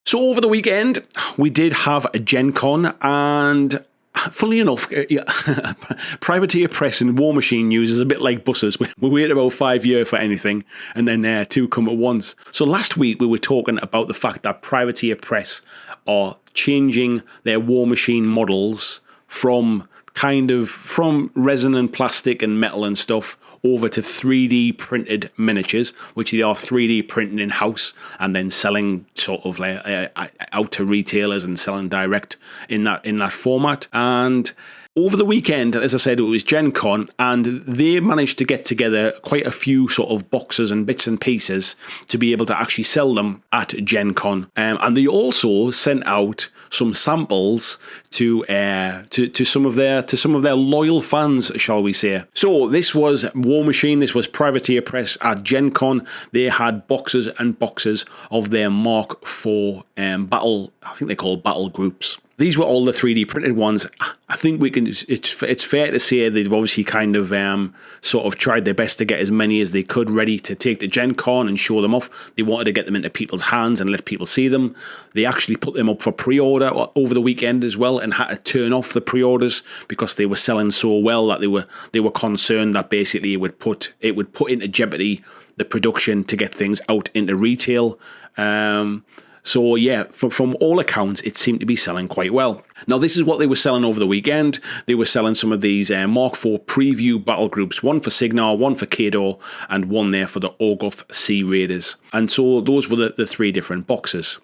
So over the weekend, we did have a GenCon, and funnily enough, Privateer Press and War Machine news is a bit like buses. We wait about 5 years for anything, and then two come at once. So last week we were talking about the fact that Privateer Press are changing their War Machine models from resin and plastic and metal and stuff over to 3D printed miniatures, which they are 3D printing in-house and then selling sort of like out to retailers and selling direct in that format. And over the weekend, as I said, it was GenCon, and they managed to get together quite a few sort of boxes and bits and pieces to be able to actually sell them at GenCon. And they also sent out some samples to some of their loyal fans, shall we say. So this was War Machine, this was Privateer Press at GenCon. They had boxes and boxes of their Mark IV battle, I think they call battle groups. These were all the 3D printed ones. I think it's fair to say they've obviously kind of sort of tried their best to get as many as they could ready to take to GenCon and show them off. They wanted to get them into people's hands and let people see them. They actually put them up for pre-order over the weekend as well, and had to turn off the pre-orders because they were selling so well that they were concerned that basically it would put into jeopardy the production to get things out into retail. So yeah, from all accounts, it seemed to be selling quite well. Now, this is what they were selling over the weekend. They were selling some of these Mark IV preview battle groups, one for Signar, one for Kador, and one there for the Orgoth Sea Raiders. And so those were the three different boxes.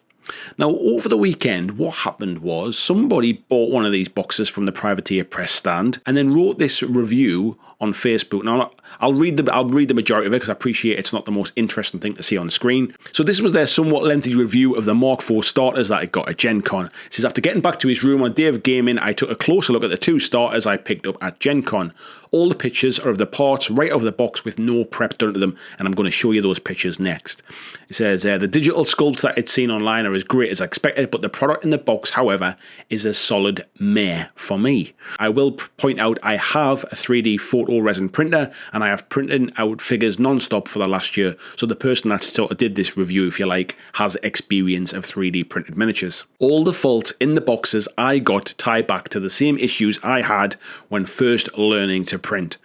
Now, over the weekend, what happened was somebody bought one of these boxes from the Privateer Press stand and then wrote this review on Facebook. Now, I'll read the majority of it because I appreciate it's not the most interesting thing to see on screen. So this was their somewhat lengthy review of the Mark IV starters that I got at GenCon. It says, after getting back to his room on day of gaming, I took a closer look at the two starters I picked up at GenCon. All the pictures are of the parts right out of the box with no prep done to them, and I'm going to show you those pictures next. It says, the digital sculpts that I'd seen online are as great as I expected, but the product in the box, however, is a solid meh for me. I will point out I have a 3D photo resin printer, and I have printed out figures non-stop for the last year, so the person that sort of did this review, if you like, has experience of 3D printed miniatures. All the faults in the boxes I got tie back to the same issues I had when first learning to print.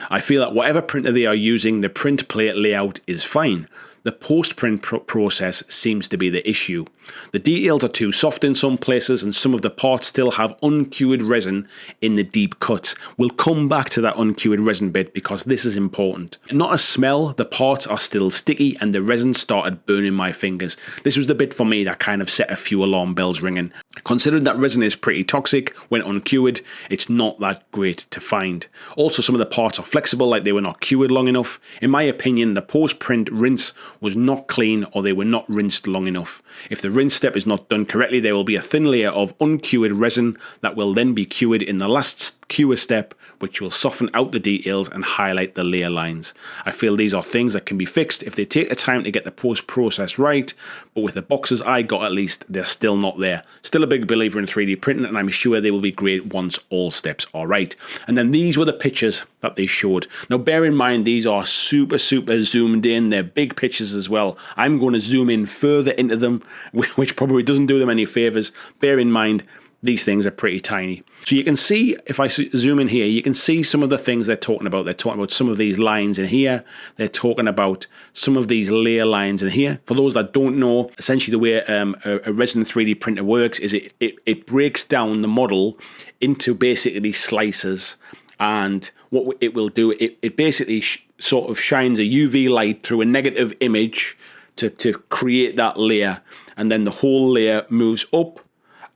I feel that whatever printer they are using, the print plate layout is fine. The post-print process seems to be the issue. The details are too soft in some places, and some of the parts still have uncured resin in the deep cuts. We'll come back to that uncured resin bit because this is important. Not a smell, the parts are still sticky and the resin started burning my fingers. This was the bit for me that kind of set a few alarm bells ringing. Considering that resin is pretty toxic when uncured, it's not that great to find. Also, some of the parts are flexible, like they were not cured long enough. In my opinion, the post-print rinse was not clean, or they were not rinsed long enough. If the rinse step is not done correctly, there will be a thin layer of uncured resin that will then be cured in the last cure step, which will soften out the details and highlight the layer lines. I feel these are things that can be fixed if they take the time to get the post-process right, but with the boxes I got, at least, they're still not there. Still a big believer in 3D printing, and I'm sure they will be great once all steps are right. And then these were the pictures that they showed. Now, bear in mind, these are super zoomed in. They're big pictures as well. I'm going to zoom in further into them, which probably doesn't do them any favors. Bear in mind, these things are pretty tiny. So you can see, if I zoom in here, you can see some of the things they're talking about. They're talking about some of these lines in here. They're talking about some of these layer lines in here. For those that don't know, essentially the way a resin 3D printer works is it breaks down the model into basically slices. And what it will do, it basically sort of shines a UV light through a negative image to create that layer. And then the whole layer moves up,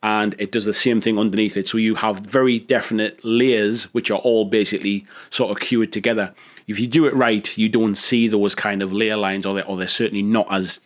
and it does the same thing underneath it. So you have very definite layers, which are all basically sort of cured together. If you do it right, you don't see those kind of layer lines, or they're certainly not as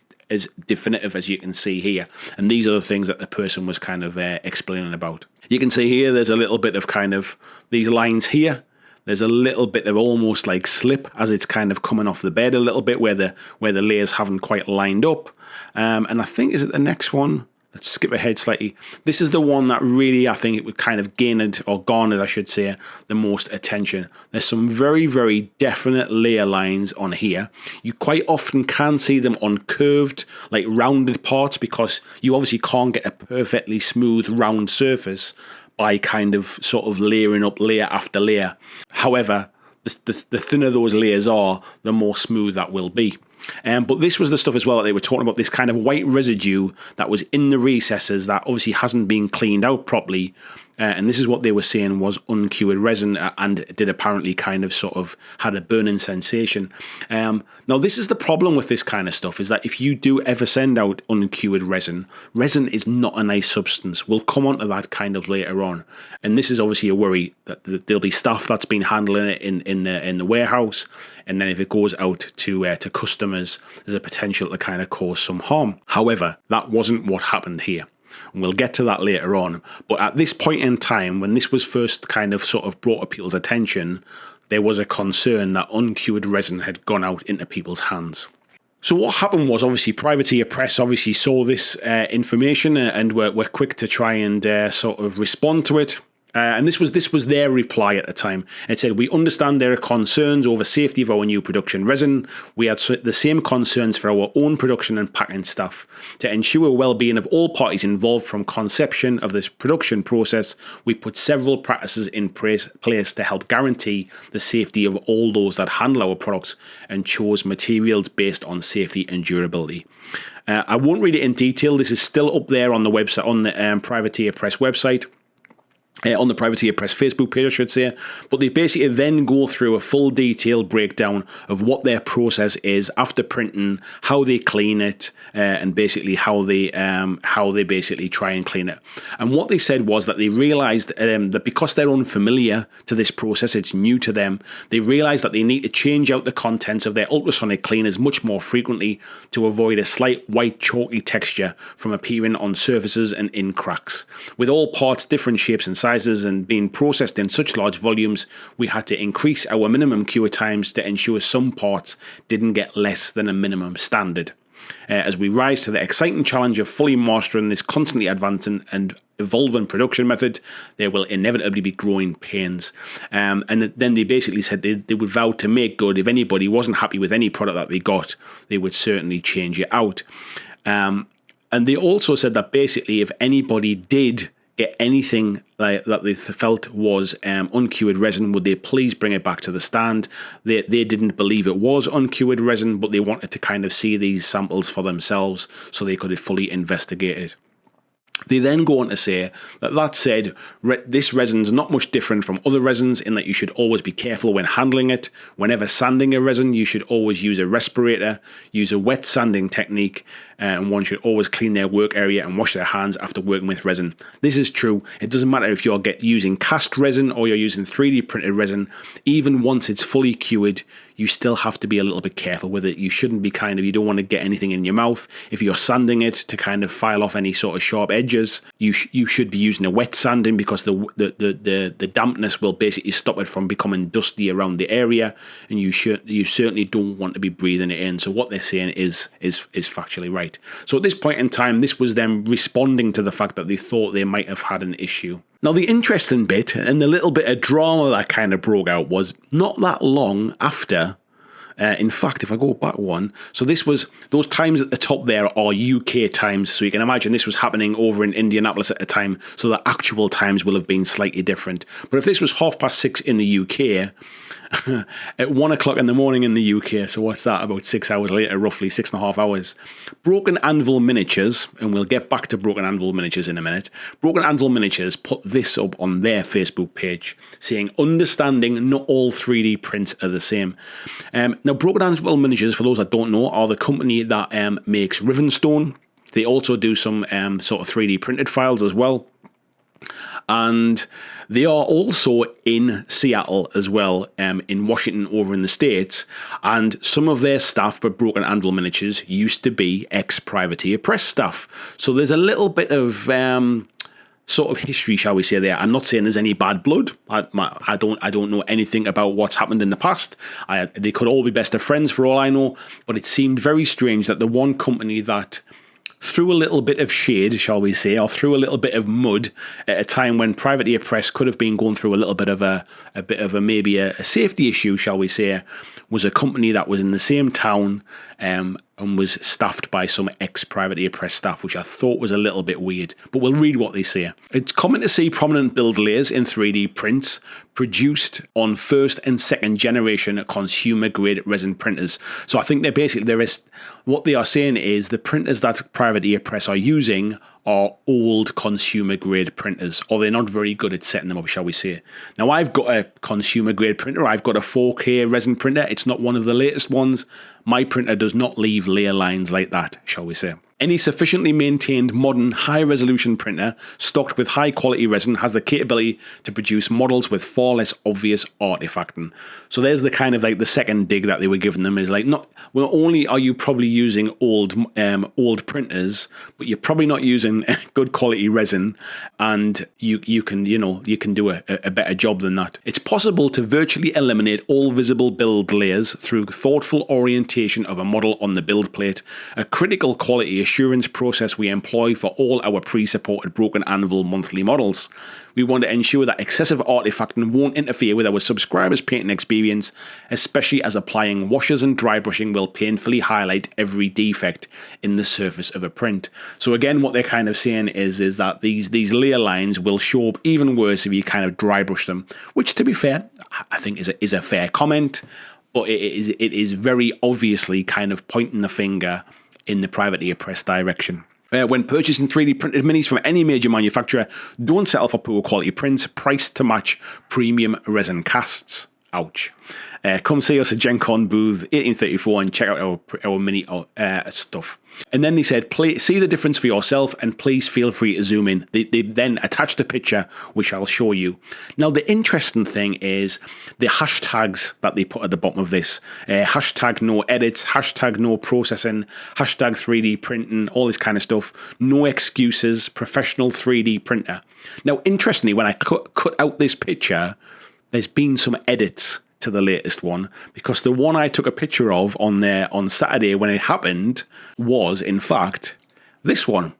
definitive as you can see here. And these are the things that the person was kind of explaining about. You can see here, there's a little bit of kind of these lines here. There's a little bit of almost like slip as it's kind of coming off the bed a little bit, where the layers haven't quite lined up. And I think, is it the next one? let's skip ahead slightly. This is the one that really, I think, it would kind of garnered, I should say, the most attention. There's some very, very definite layer lines on here. You quite often can see them on curved, like rounded parts, because you obviously can't get a perfectly smooth round surface by kind of sort of layering up layer after layer. However, the thinner those layers are, the more smooth that will be. But this was the stuff as well that they were talking about, this kind of white residue that was in the recesses that obviously hasn't been cleaned out properly. And this is what they were saying was uncured resin, and it did apparently kind of sort of had a burning sensation. Now, this is the problem with this kind of stuff, is that if you do ever send out uncured resin, resin is not a nice substance. We'll come on to that kind of later on. And this is obviously a worry that there'll be staff that's been handling it in the warehouse. And then if it goes out to customers, there's a potential to kind of cause some harm. However, that wasn't what happened here. And we'll get to that later on. But at this point in time, when this was first kind of sort of brought to people's attention, there was a concern that uncured resin had gone out into people's hands. So what happened was, obviously, Privateer Press obviously saw this information and were quick to try and sort of respond to it. And this was their reply at the time. It said, "We understand there are concerns over safety of our new production resin. We had the same concerns for our own production and packing staff. To ensure well-being of all parties involved from conception of this production process, we put several practices in place to help guarantee the safety of all those that handle our products and chose materials based on safety and durability." I won't read it in detail. This is still up there on the website, on the Privateer Press website. On the Privateer Press Facebook page, I should say. But they basically then go through a full detailed breakdown of what their process is after printing, how they clean it, and basically how they basically try and clean it. And what they said was that they realised that because they're unfamiliar to this process, it's new to them, they realised that they need to change out the contents of their ultrasonic cleaners much more frequently to avoid a slight white chalky texture from appearing on surfaces and in cracks. With all parts different shapes and sizes and being processed in such large volumes, we had to increase our minimum cure times to ensure some parts didn't get less than a minimum standard. As we rise to the exciting challenge of fully mastering this constantly advancing and evolving production method, there will inevitably be growing pains. And then they basically said they would vow to make good. If anybody wasn't happy with any product that they got, they would certainly change it out. And they also said that basically if anybody did get anything that they felt was uncured resin, would they please bring it back to the stand? They didn't believe it was uncured resin, but they wanted to kind of see these samples for themselves so they could fully investigate it. They then go on to say that said, this resin's not much different from other resins in that you should always be careful when handling it. Whenever sanding a resin, you should always use a respirator, use a wet sanding technique, and one should always clean their work area and wash their hands after working with resin. This is true. It doesn't matter if you're using cast resin or you're using 3D printed resin. Even once it's fully cured, you still have to be a little bit careful with it. You shouldn't be you don't want to get anything in your mouth. If you're sanding it to kind of file off any sort of sharp edges, you should be using a wet sanding because the dampness will basically stop it from becoming dusty around the area, and you certainly don't want to be breathing it in. So what they're saying is factually right. So at this point in time, this was them responding to the fact that they thought they might have had an issue. Now, the interesting bit and the little bit of drama that kind of broke out was not that long after. In fact, if I go back one, so this was, those times at the top there are UK times. So you can imagine this was happening over in Indianapolis at the time. So the actual times will have been slightly different. But if this was 6:30 in the UK, at 1 o'clock in the morning in the UK, so what's that, about 6 hours later, roughly 6.5 hours, Broken Anvil Miniatures, and we'll get back to Broken Anvil Miniatures in a minute, Broken Anvil Miniatures put this up on their Facebook page, saying, understanding not all 3D prints are the same. Now, Broken Anvil Miniatures, for those that don't know, are the company that makes Rivenstone. They also do some sort of 3D printed files as well. And they are also in Seattle as well, in Washington over in the States. And some of their staff at Broken Anvil Miniatures used to be ex-Privateer Press staff. So there's a little bit of sort of history, shall we say, there. I'm not saying there's any bad blood. I don't know anything about what's happened in the past. They could all be best of friends for all I know. But it seemed very strange that the one company that threw a little bit of shade, shall we say, or threw a little bit of mud at a time when Privateer Press could have been going through a little bit of maybe a safety issue, shall we say, was a company that was in the same town and was staffed by some ex-Privateer Press staff, which I thought was a little bit weird. But we'll read what they say. It's common to see prominent build layers in 3D prints produced on first and second generation consumer-grade resin printers. So I think what they are saying is the printers that Privateer Press are using are old consumer-grade printers, or they're not very good at setting them up, shall we say. Now, I've got a consumer-grade printer. I've got a 4K resin printer. It's not one of the latest ones. My printer does not leave layer lines like that, shall we say. Any sufficiently maintained modern high-resolution printer stocked with high-quality resin has the capability to produce models with far less obvious artifacting. So there's the kind of like the second dig that they were giving them is like, not only are you probably using old printers, but you're probably not using good quality resin, and you can do a better job than that. It's possible to virtually eliminate all visible build layers through thoughtful orientation of a model on the build plate, a critical quality assurance process we employ for all our pre-supported Broken Anvil monthly models. We want to ensure that excessive artifacting won't interfere with our subscribers' painting experience, especially as applying washers and dry brushing will painfully highlight every defect in the surface of a print. So again, what they're kind of saying is that these layer lines will show up even worse if you kind of dry brush them, which, to be fair, I think is a fair comment, but it is very obviously kind of pointing the finger in the Privateer Press direction. When purchasing 3D printed minis from any major manufacturer, don't settle for poor quality prints priced to match premium resin casts. Ouch. Come see us at GenCon booth 1834 and check out our mini stuff. And then they said, see the difference for yourself and please feel free to zoom in. They then attached a picture, which I'll show you. Now, the interesting thing is the hashtags that they put at the bottom of this. Hashtag no edits, hashtag no processing, hashtag 3D printing, all this kind of stuff. No excuses, professional 3D printer. Now, interestingly, when I cut out this picture, there's been some edits to the latest one, because the one I took a picture of on Saturday when it happened was, in fact, this one.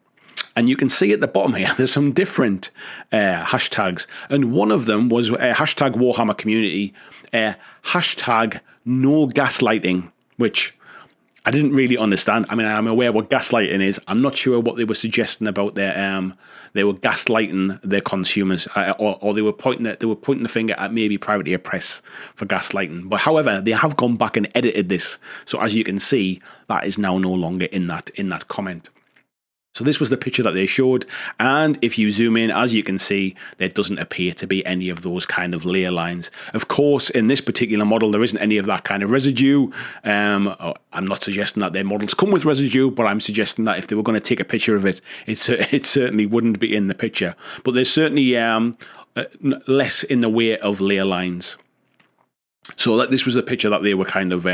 And you can see at the bottom here, there's some different hashtags. And one of them was hashtag Warhammer community, hashtag no gaslighting, which I didn't really understand. I mean, I'm aware what gaslighting is. I'm not sure what they were suggesting about they were gaslighting their consumers, or they were pointing the finger at maybe Privateer Press for gaslighting. But however, they have gone back and edited this, so as you can see, that is now no longer in that comment. So this was the picture that they showed, and if you zoom in, as you can see, there doesn't appear to be any of those kind of layer lines. Of course, in this particular model, there isn't any of that kind of residue. I'm not suggesting that their models come with residue, but I'm suggesting that if they were going to take a picture of it, it certainly wouldn't be in the picture. But there's certainly less in the way of layer lines. So this was the picture that they were kind of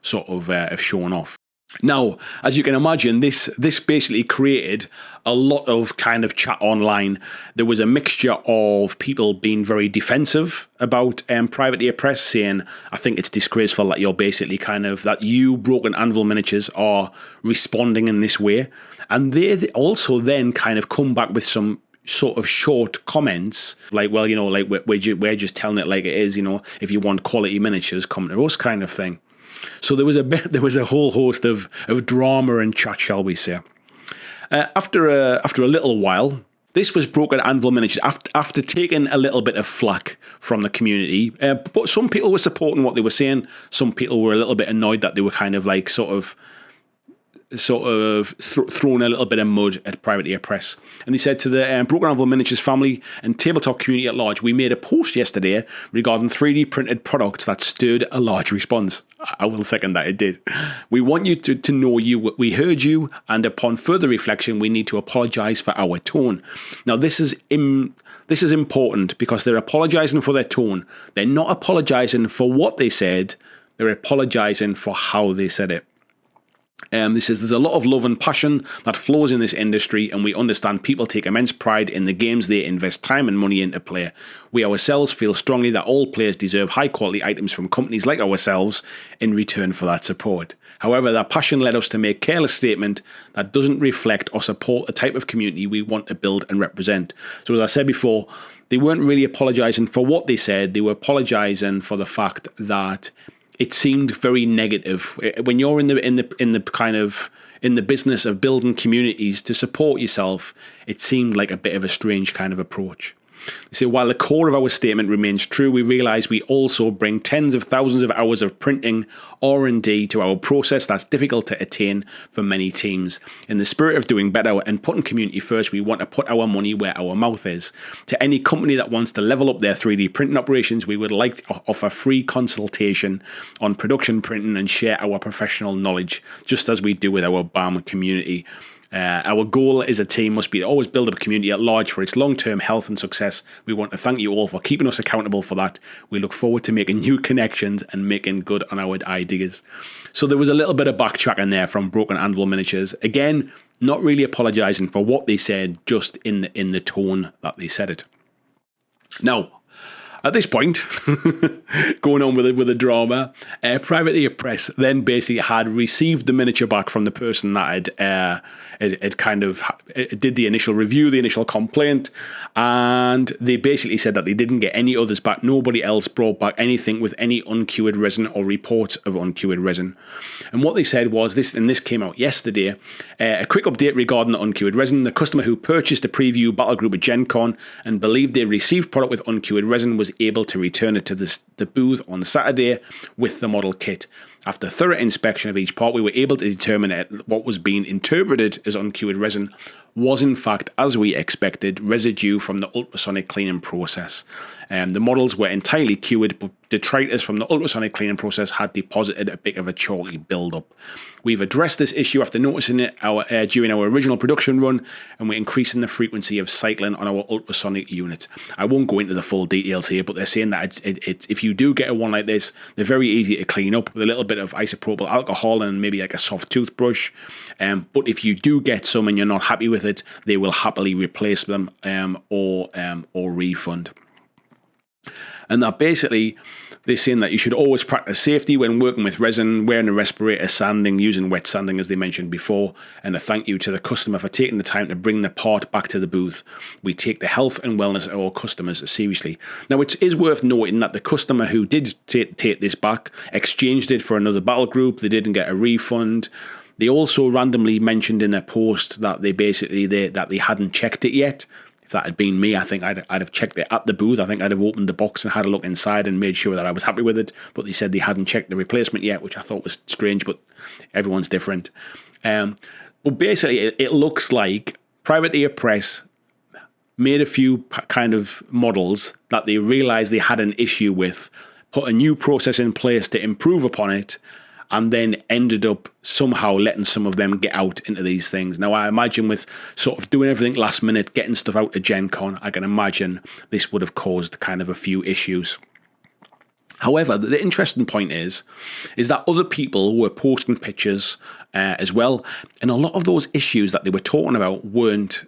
showing off. Now, as you can imagine, this basically created a lot of kind of chat online. There was a mixture of people being very defensive about Privateer Press, saying, I think it's disgraceful that you're basically that you, Broken Anvil Miniatures, are responding in this way. And they also then kind of come back with some sort of short comments like, well, we're just telling it like it is, if you want quality miniatures, come to us kind of thing. So there was a whole host of drama and chat, shall we say. After a little while, this was Broken Anvil Miniatures after taking a little bit of flack from the community. But some people were supporting what they were saying. Some people were a little bit annoyed that they were kind of like sort of thrown a little bit of mud at Privateer Press. And they said to the Broken Anvil Miniatures family and tabletop community at large, we made a post yesterday regarding 3D printed products that stirred a large response. I will second that, it did. We want you to know we heard you, and upon further reflection, we need to apologise for our tone. Now, this is important because they're apologising for their tone. They're not apologising for what they said, they're apologising for how they said it. This says there's a lot of love and passion that flows in this industry, and we understand people take immense pride in the games they invest time and money into play. We ourselves feel strongly that all players deserve high quality items from companies like ourselves in return for that support. However, that passion led us to make a careless statement that doesn't reflect or support the type of community we want to build and represent. So as I said before, they weren't really apologising for what they said, they were apologising for the fact that it seemed very negative. When you're in the business of building communities to support yourself, it seemed like a bit of a strange kind of approach. They say, while the core of our statement remains true, we realise we also bring tens of thousands of hours of printing R&D to our process that's difficult to attain for many teams. In the spirit of doing better and putting community first, we want to put our money where our mouth is. To any company that wants to level up their 3D printing operations, we would like to offer free consultation on production printing and share our professional knowledge, just as we do with our BAM community. Our goal as a team must be to always build up a community at large for its long-term health and success. We want to thank you all for keeping us accountable for that. We look forward to making new connections and making good on our ideas. So there was a little bit of backtracking there from Broken Anvil Miniatures. Again, not really apologising for what they said, just in the tone that they said it. Now, at this point, going on with the drama, Privateer Press then basically had received the miniature back from the person that did the initial review, the initial complaint, and they basically said that they didn't get any others back. Nobody else brought back anything with any uncured resin or reports of uncured resin. And what they said was this, and this came out yesterday, a quick update regarding the uncured resin. The customer who purchased a preview battle group at GenCon and believed they received product with uncured resin was able to return it to the booth on Saturday with the model kit. After thorough inspection of each part, we were able to determine that what was being interpreted as uncured resin was in fact, as we expected, residue from the ultrasonic cleaning process. The models were entirely cured, but detritus from the ultrasonic cleaning process had deposited a bit of a chalky buildup. We've addressed this issue after noticing it during our original production run, and we're increasing the frequency of cycling on our ultrasonic unit. I won't go into the full details here, but they're saying that it's if you do get a one like this, they're very easy to clean up with a little bit of isopropyl alcohol and maybe like a soft toothbrush. But if you do get some and you're not happy with it, they will happily replace them or refund. And that basically, they're saying that you should always practice safety when working with resin, wearing a respirator, sanding, using wet sanding, as they mentioned before, and a thank you to the customer for taking the time to bring the part back to the booth. We take the health and wellness of our customers seriously. Now, it is worth noting that the customer who did take this back exchanged it for another battle group. They didn't get a refund. They also randomly mentioned in their post that they hadn't checked it yet. If that had been me, I think I'd have checked it at the booth. I think I'd have opened the box and had a look inside and made sure that I was happy with it. But they said they hadn't checked the replacement yet, which I thought was strange, but everyone's different. But basically, it looks like Privateer Press made a few kind of models that they realised they had an issue with, put a new process in place to improve upon it, and then ended up somehow letting some of them get out into these things. Now, I imagine with sort of doing everything last minute, getting stuff out to GenCon, I can imagine this would have caused kind of a few issues. However, the interesting point is that other people were posting pictures as well, and a lot of those issues that they were talking about weren't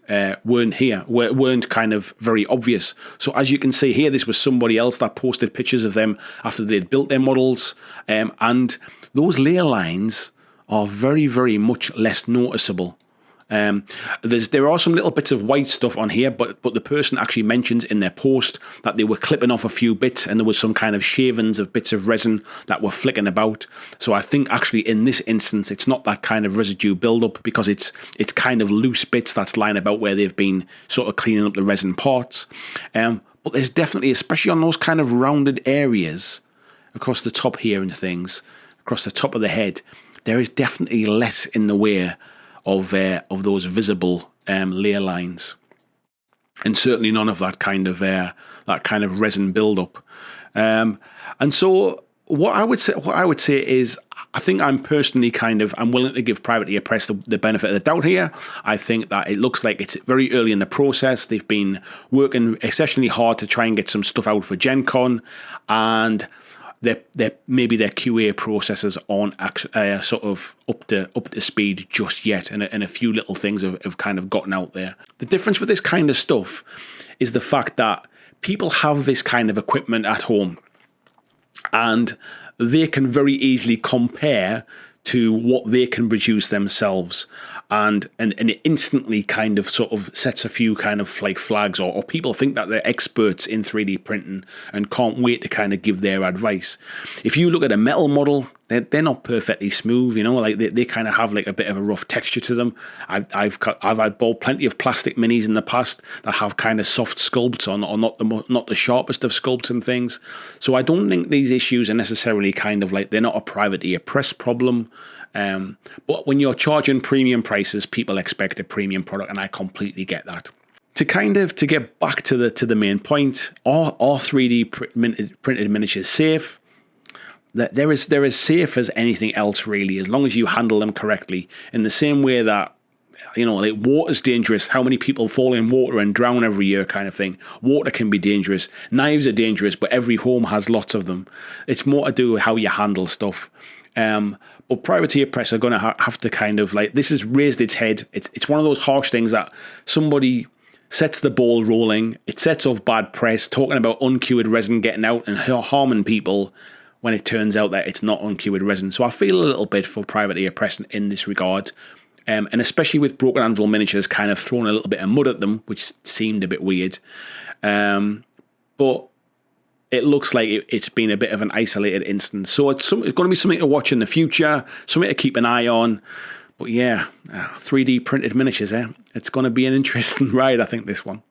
kind of very obvious. So as you can see here, this was somebody else that posted pictures of them after they'd built their models, and those layer lines are very, very much less noticeable. There are some little bits of white stuff on here, but the person actually mentions in their post that they were clipping off a few bits and there was some kind of shavings of bits of resin that were flicking about. So I think actually in this instance, it's not that kind of residue buildup because it's kind of loose bits that's lying about where they've been sort of cleaning up the resin parts. But there's definitely, especially on those kind of rounded areas across the top here and things, across the top of the head, there is definitely less in the way of those visible layer lines, and certainly none of that kind of resin buildup. And so what I would say is, I think I'm willing to give Privateer Press the benefit of the doubt here. I think that it looks like it's very early in the process. They've been working exceptionally hard to try and get some stuff out for GenCon, and maybe their QA processes aren't sort of up to speed just yet, and a few little things have kind of gotten out there. The difference with this kind of stuff is the fact that people have this kind of equipment at home, and they can very easily compare to what they can produce themselves. And it instantly kind of sort of sets a few kind of like flags, or people think that they're experts in 3D printing and can't wait to kind of give their advice. If you look at a metal model, they're not perfectly smooth, you know, like they kind of have like a bit of a rough texture to them. I've bought plenty of plastic minis in the past that have kind of soft sculpts on, or not the sharpest of sculpts and things. So I don't think these issues are necessarily kind of like, they're not a privateer press problem. But when you're charging premium prices, people expect a premium product, and I completely get that. To get back to the main point, are 3D printed miniatures safe? That they're as safe as anything else, really, as long as you handle them correctly. In the same way that, you know, like water's dangerous. How many people fall in water and drown every year, kind of thing. Water can be dangerous. Knives are dangerous, but every home has lots of them. It's more to do with how you handle stuff. But privateer press are going to have to kind of like, this has raised its head. It's one of those harsh things that somebody sets the ball rolling. It sets off bad press, talking about uncured resin getting out and harming people, when it turns out that it's not uncured resin. So I feel a little bit for privateer press in this regard. And especially with Broken Anvil Miniatures kind of throwing a little bit of mud at them, which seemed a bit weird. But it looks like it's been a bit of an isolated instance. So it's going to be something to watch in the future, something to keep an eye on. But yeah, 3D printed miniatures, it's going to be an interesting ride, I think, this one.